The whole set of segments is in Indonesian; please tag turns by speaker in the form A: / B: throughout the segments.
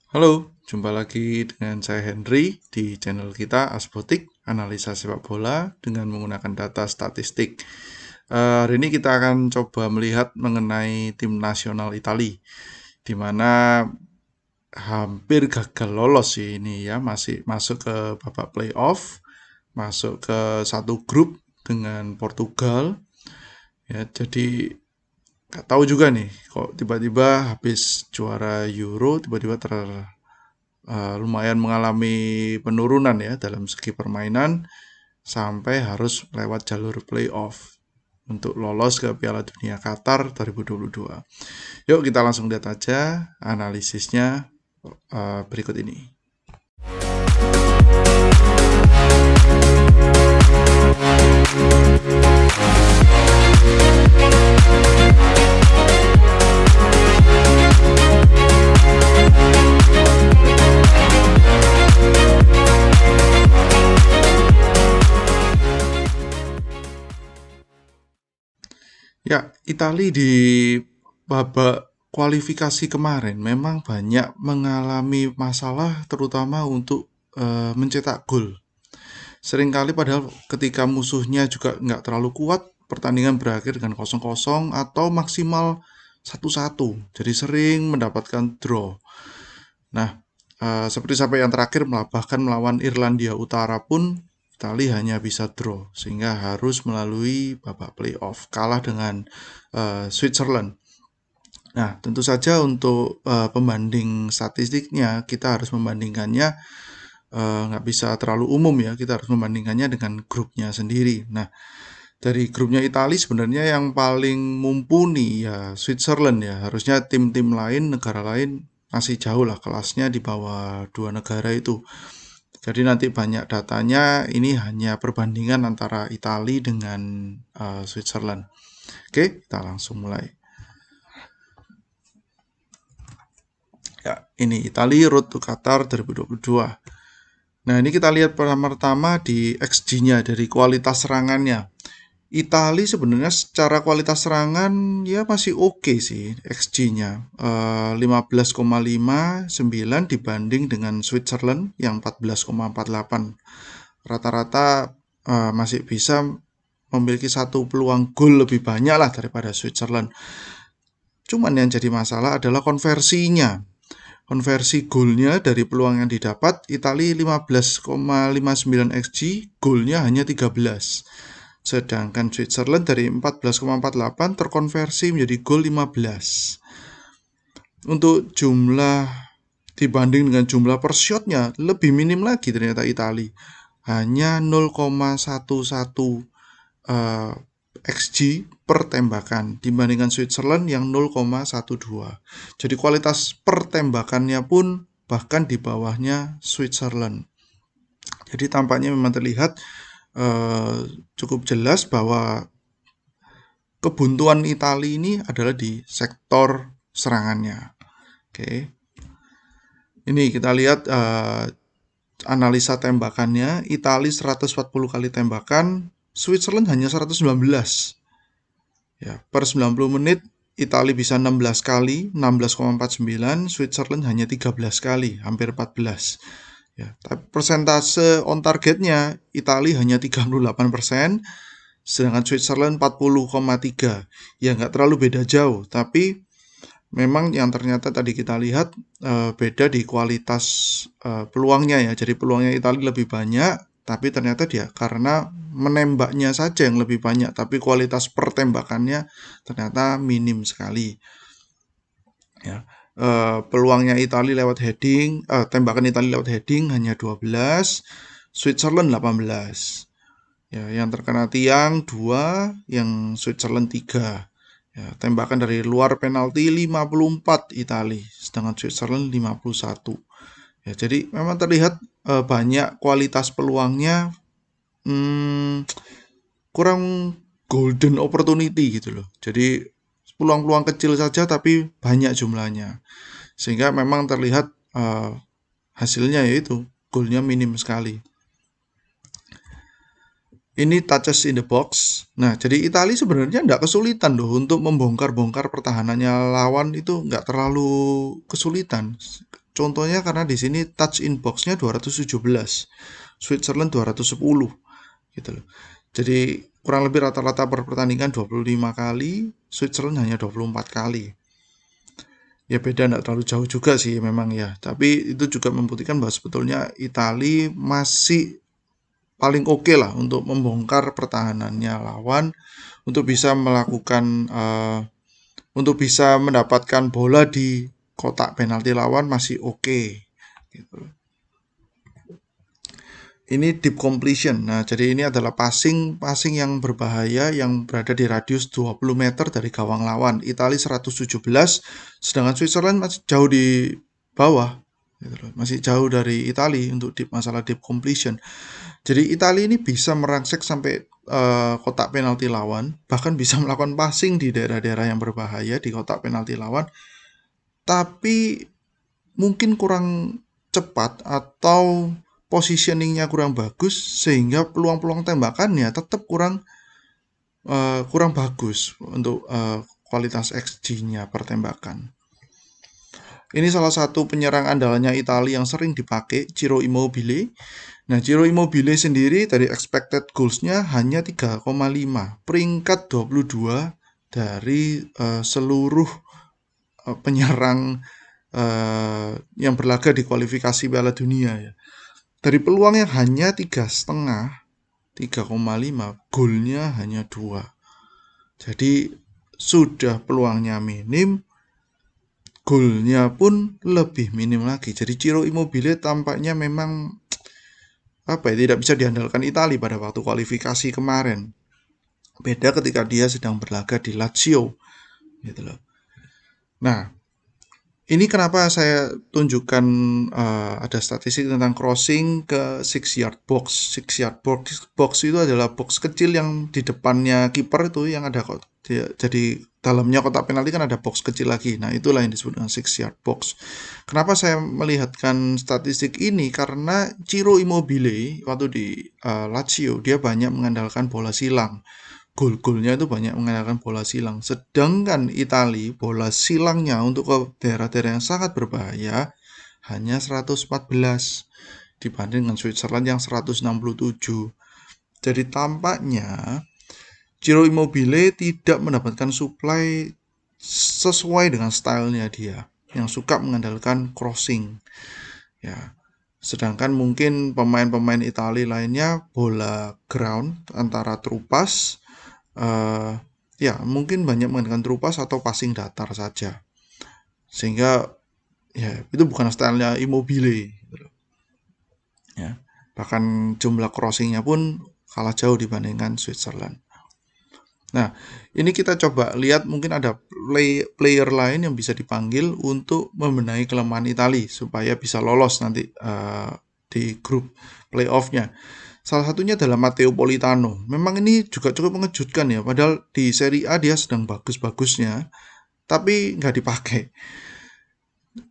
A: Halo, jumpa lagi dengan saya Henry di channel kita Asbotik, analisa sepak bola dengan menggunakan data statistik. Hari ini kita akan coba melihat mengenai tim nasional Italia, di mana hampir gagal lolos sih ini ya, masih masuk ke babak playoff, masuk ke satu grup dengan Portugal. Ya, jadi nggak tahu juga nih, kok tiba-tiba habis juara Euro, tiba-tiba lumayan mengalami penurunan ya dalam segi permainan sampai harus lewat jalur playoff untuk lolos ke Piala Dunia Qatar 2022. Yuk kita langsung lihat aja analisisnya berikut ini. Ya, Italia di babak kualifikasi kemarin memang banyak mengalami masalah terutama untuk mencetak gol. Seringkali padahal ketika musuhnya juga nggak terlalu kuat, pertandingan berakhir dengan 0-0 atau maksimal 1-1. Jadi sering mendapatkan draw. Nah, seperti sampai yang terakhir bahkan melawan Irlandia Utara pun Italia hanya bisa draw sehingga harus melalui babak playoff, kalah dengan Switzerland. Nah, tentu saja untuk pembanding statistiknya kita harus membandingkannya nggak bisa terlalu umum ya, kita harus membandingkannya dengan grupnya sendiri. Nah, dari grupnya Italia sebenarnya yang paling mumpuni ya Switzerland ya, harusnya tim-tim lain, negara lain masih jauh lah kelasnya di bawah dua negara itu. Jadi nanti banyak datanya ini hanya perbandingan antara Italia dengan Switzerland. Oke, kita langsung mulai. Ya, ini Italia Road to Qatar 2022. Nah, ini kita lihat pertama di XG-nya dari kualitas serangannya. Italia sebenarnya secara kualitas serangan ya masih oke sih XG-nya. 15,59 dibanding dengan Switzerland yang 14,48. Rata-rata masih bisa memiliki satu peluang gol lebih banyak lah daripada Switzerland. Cuman yang jadi masalah adalah konversinya. Konversi golnya dari peluang yang didapat, Italia 15,59 XG, golnya hanya 13. Sedangkan Switzerland dari 14,48 terkonversi menjadi gol 15. Untuk jumlah dibanding dengan jumlah per shotnya lebih minim lagi ternyata Italia. Hanya 0,11 XG per tembakan dibandingkan Switzerland yang 0,12. Jadi kualitas pertembakannya pun bahkan di bawahnya Switzerland. Jadi tampaknya memang terlihat cukup jelas bahwa kebuntuan Italia ini adalah di sektor serangannya. Oke. Ini kita lihat analisa tembakannya. Italia 140 kali tembakan, Switzerland hanya 119. Ya, per 90 menit Italia bisa 16 kali, 16,49, Switzerland hanya 13 kali, hampir 14. Ya, tapi persentase on targetnya Italia hanya 38%, sedangkan Switzerland 40,3. Ya nggak terlalu beda jauh, tapi memang yang ternyata tadi kita lihat beda di kualitas peluangnya ya. Jadi peluangnya Italia lebih banyak, tapi ternyata dia karena menembaknya saja yang lebih banyak, tapi kualitas pertembakannya ternyata minim sekali. Ya, peluangnya Italia lewat heading, tembakan Italia lewat heading hanya 12, Switzerland 18. Ya, yang terkena tiang 2, yang Switzerland 3. Ya, tembakan dari luar penalti 54 Italia, sedangkan Switzerland 51. Ya, jadi memang terlihat banyak kualitas peluangnya kurang golden opportunity gitu loh. Jadi peluang-peluang kecil saja tapi banyak jumlahnya. Sehingga memang terlihat hasilnya yaitu golnya minim sekali. Ini touches in the box. Nah, jadi Italia sebenarnya nggak kesulitan untuk membongkar-bongkar pertahanannya lawan itu nggak terlalu kesulitan. Contohnya karena di sini touch in box-nya 217, Switzerland 210 gitu loh. Jadi kurang lebih rata-rata per pertandingan 25 kali, Switzerland hanya 24 kali. Ya beda nggak terlalu jauh juga sih memang ya. Tapi itu juga membuktikan bahwa sebetulnya Italia masih paling oke lah untuk membongkar pertahanannya lawan, untuk bisa melakukan untuk bisa mendapatkan bola di kotak penalti lawan masih oke gitu. Ini deep completion. Nah, jadi ini adalah passing yang berbahaya yang berada di radius 20 meter dari gawang lawan. Italia 117, sedangkan Switzerland masih jauh di bawah. Masih jauh dari Italia untuk masalah deep completion. Jadi Italia ini bisa merangsek sampai kotak penalti lawan, bahkan bisa melakukan passing di daerah-daerah yang berbahaya di kotak penalti lawan, tapi mungkin kurang cepat atau positioningnya kurang bagus sehingga peluang-peluang tembakannya tetap kurang bagus untuk kualitas XG-nya per tembakan. Ini salah satu penyerang andalannya Italia yang sering dipakai, Ciro Immobile. Nah, Ciro Immobile sendiri dari expected goals-nya hanya 3,5, peringkat 22 dari seluruh penyerang yang berlaga di kualifikasi Piala Dunia ya. Dari peluang yang hanya 3,5, 3,5, golnya hanya 2. Jadi sudah peluangnya minim, golnya pun lebih minim lagi. Jadi Ciro Immobile tampaknya memang tidak bisa diandalkan Italia pada waktu kualifikasi kemarin. Beda ketika dia sedang berlaga di Lazio gitu loh. Nah, ini kenapa saya tunjukkan ada statistik tentang crossing ke 6 yard box. 6 yard box itu adalah box kecil yang di depannya kiper itu yang ada kok. Jadi dalamnya kotak penalti kan ada box kecil lagi. Nah, itulah yang disebut dengan 6 yard box. Kenapa saya melihatkan statistik ini? Karena Ciro Immobile waktu di Lazio dia banyak mengandalkan bola silang. Gol-golnya itu banyak mengandalkan bola silang. Sedangkan Italia bola silangnya untuk ke daerah-daerah yang sangat berbahaya hanya 114 dibanding dengan Switzerland yang 167. Jadi tampaknya Ciro Immobile tidak mendapatkan supply sesuai dengan stylenya dia yang suka mengandalkan crossing. Ya. Sedangkan mungkin pemain-pemain Italia lainnya bola ground antara terupas, ya mungkin banyak menggunakan terupas atau passing datar saja, sehingga ya itu bukan stylenya Immobile ya. Bahkan jumlah crossingnya pun kalah jauh dibandingkan Switzerland. Nah, ini kita coba lihat mungkin ada player lain yang bisa dipanggil untuk membenahi kelemahan Italia supaya bisa lolos nanti di grup playoff-nya. Salah satunya adalah Matteo Politano. Memang ini juga cukup mengejutkan ya, padahal di Serie A dia sedang bagus-bagusnya, tapi nggak dipakai.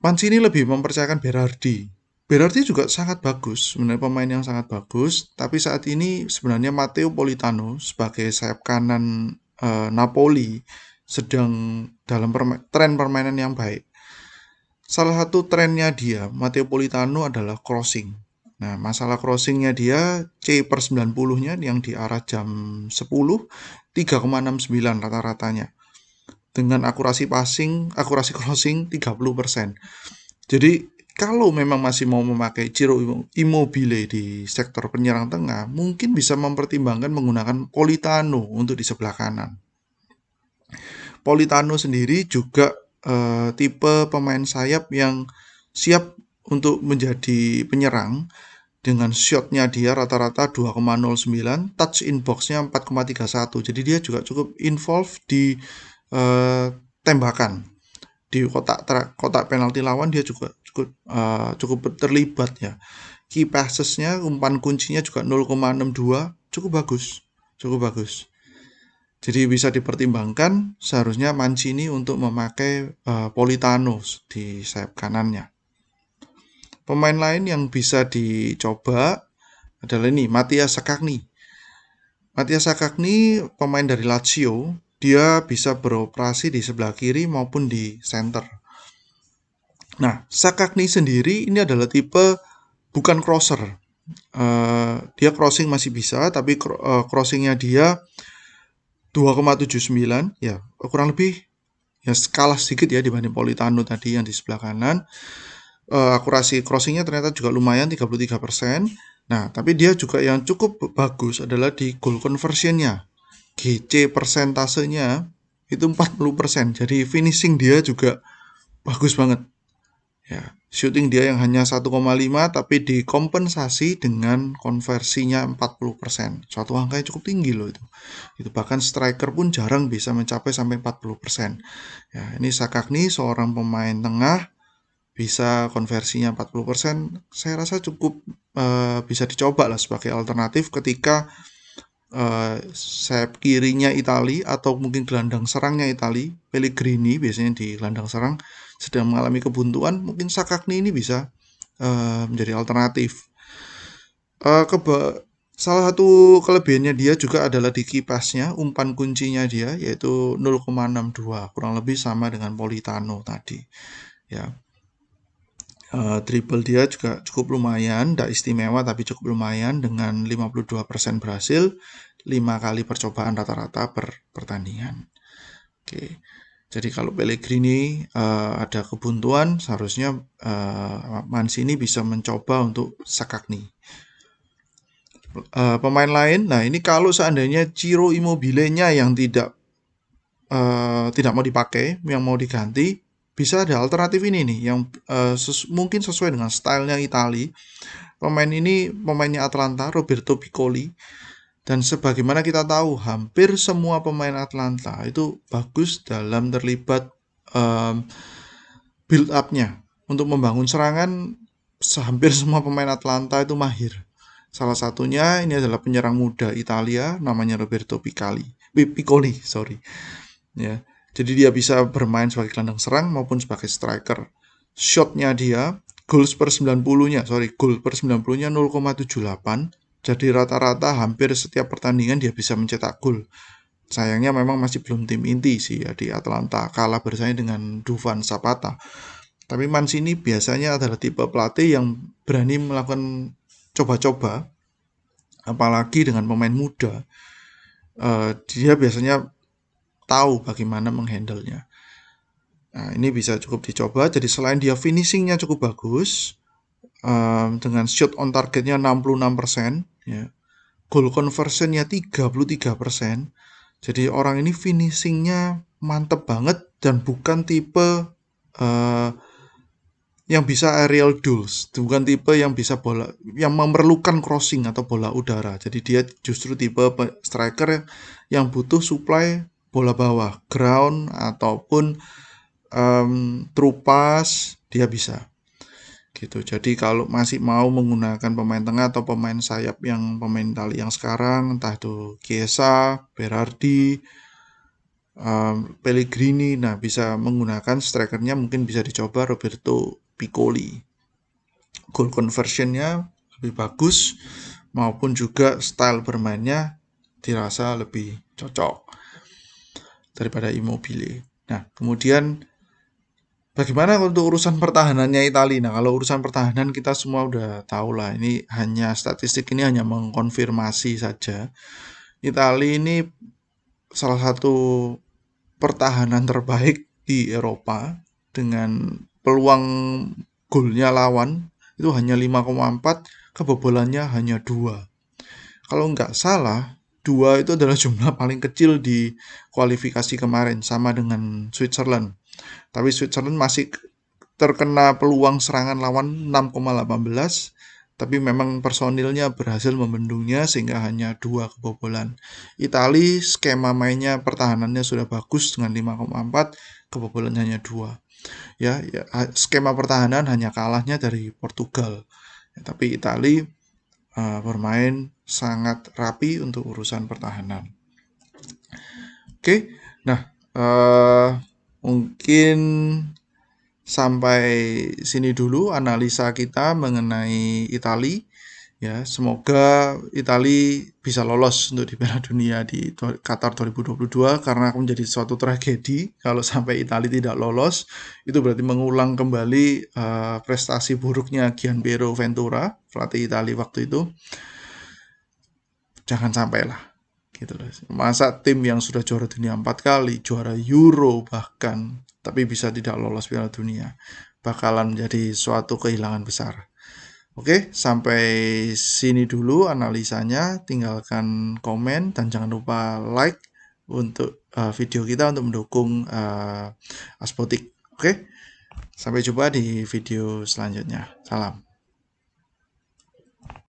A: Mancini lebih mempercayakan Berardi. Berardi juga sangat bagus, sebenarnya pemain yang sangat bagus, tapi saat ini sebenarnya Matteo Politano sebagai sayap kanan Napoli sedang dalam tren permainan yang baik. Salah satu trennya dia, Matteo Politano, adalah crossing. Nah, masalah crossingnya dia C/90-nya yang di arah jam 10, 3,69 rata-ratanya. Dengan akurasi crossing 30%. Jadi, kalau memang masih mau memakai Ciro Immobile di sektor penyerang tengah, mungkin bisa mempertimbangkan menggunakan Politano untuk di sebelah kanan. Politano sendiri juga tipe pemain sayap yang siap untuk menjadi penyerang. Dengan shotnya dia rata-rata 2,09, touch in box-nya 4,31. Jadi dia juga cukup involved di tembakan. Di kotak penalti lawan dia juga cukup terlibat ya. Key passes-nya, umpan kuncinya juga 0,62, cukup bagus. Jadi bisa dipertimbangkan seharusnya Mancini untuk memakai Politano di sayap kanannya. Pemain lain yang bisa dicoba adalah ini, Mattias Zaccagni. Mattias Zaccagni pemain dari Lazio, dia bisa beroperasi di sebelah kiri maupun di center. Nah, Sakagni sendiri ini adalah tipe bukan crosser. Dia crossing masih bisa, tapi crossingnya dia 2,79 ya, kurang lebih ya kalah sedikit ya dibanding Politano tadi yang di sebelah kanan. Akurasi crossingnya ternyata juga lumayan 33%. Nah, tapi dia juga yang cukup bagus adalah di goal conversionnya. GC persentasenya itu 40%. Jadi finishing dia juga bagus banget. Ya, shooting dia yang hanya 1,5 tapi dikompensasi dengan konversinya 40%. Suatu angka yang cukup tinggi loh itu. Itu bahkan striker pun jarang bisa mencapai sampai 40%. Ya, ini Sakagni seorang pemain tengah bisa konversinya 40%, saya rasa cukup bisa dicoba lah sebagai alternatif ketika sayap kirinya Itali atau mungkin gelandang serangnya Itali, Pellegrini biasanya di gelandang serang sedang mengalami kebuntuan, mungkin Sakagni ini bisa menjadi alternatif. Salah satu kelebihannya dia juga adalah di kipasnya, umpan kuncinya dia yaitu 0,62, kurang lebih sama dengan Politano tadi. Ya, dribble dia juga cukup lumayan, tidak istimewa tapi cukup lumayan dengan 52% berhasil, 5 kali percobaan rata-rata per pertandingan. Oke. Jadi kalau Pellegrini ada kebuntuan, seharusnya Mancini bisa mencoba untuk Sakagni. Pemain lain, nah ini kalau seandainya Ciro Immobile-nya yang tidak mau dipakai, yang mau diganti, bisa ada alternatif ini nih yang mungkin sesuai dengan stylenya Itali. Pemain ini pemainnya Atalanta, Roberto Piccoli. Dan sebagaimana kita tahu, hampir semua pemain Atalanta itu bagus dalam terlibat build up-nya. Untuk membangun serangan, hampir semua pemain Atalanta itu mahir. Salah satunya ini adalah penyerang muda Italia, namanya Roberto Piccoli, sorry. Ya, jadi dia bisa bermain sebagai gelandang serang maupun sebagai striker. Shotnya dia, goal per 90-nya 0,78. Jadi rata-rata hampir setiap pertandingan dia bisa mencetak gol. Sayangnya memang masih belum tim inti sih ya di Atalanta, kalah bersaing dengan Dufan Zapata. Tapi Mancini biasanya adalah tipe pelatih yang berani melakukan coba-coba, apalagi dengan pemain muda. Dia biasanya tahu bagaimana menghandle-nya. Nah, ini bisa cukup dicoba. Jadi selain dia finishingnya cukup bagus, dengan shot on targetnya 66%, ya, goal conversionnya 33%. Jadi orang ini finishingnya mantep banget dan bukan tipe yang bisa aerial duels, bukan tipe yang bisa bola yang memerlukan crossing atau bola udara. Jadi dia justru tipe striker yang butuh supply bola bawah, ground ataupun through pass dia bisa. Gitu. Jadi kalau masih mau menggunakan pemain tengah atau pemain sayap yang pemain Italia yang sekarang, entah itu Chiesa, Berardi, Pellegrini, nah bisa menggunakan strikernya mungkin bisa dicoba Roberto Piccoli. Goal conversionnya lebih bagus maupun juga style bermainnya dirasa lebih cocok daripada Immobile. Nah, kemudian bagaimana untuk urusan pertahanannya Italia? Nah, kalau urusan pertahanan kita semua udah tahu lah. Ini hanya statistik ini hanya mengkonfirmasi saja. Italia ini salah satu pertahanan terbaik di Eropa dengan peluang golnya lawan itu hanya 5,4, kebobolannya hanya 2. Kalau nggak salah, 2 itu adalah jumlah paling kecil di kualifikasi kemarin, sama dengan Switzerland. Tapi Switzerland masih terkena peluang serangan lawan 6,18, tapi memang personilnya berhasil membendungnya sehingga hanya 2 kebobolan. Italia skema mainnya pertahanannya sudah bagus dengan 5,4, kebobolannya hanya 2. Ya, skema pertahanan hanya kalahnya dari Portugal. Ya, tapi Italia bermain sangat rapi untuk urusan pertahanan. Oke, nah mungkin sampai sini dulu analisa kita mengenai Italia Ya, semoga Italia bisa lolos untuk di Piala Dunia di Qatar 2022 karena akan menjadi suatu tragedi kalau sampai Italia tidak lolos. Itu berarti mengulang kembali prestasi buruknya Gianpiero Ventura, pelatih Italia waktu itu. Jangan sampai lah. Gitu loh. Masa tim yang sudah juara dunia 4 kali, juara Euro bahkan, tapi bisa tidak lolos Piala Dunia, bakalan menjadi suatu kehilangan besar. Oke, sampai sini dulu analisanya. Tinggalkan komen dan jangan lupa like untuk video kita untuk mendukung Aspotik. Oke, sampai jumpa di video selanjutnya. Salam.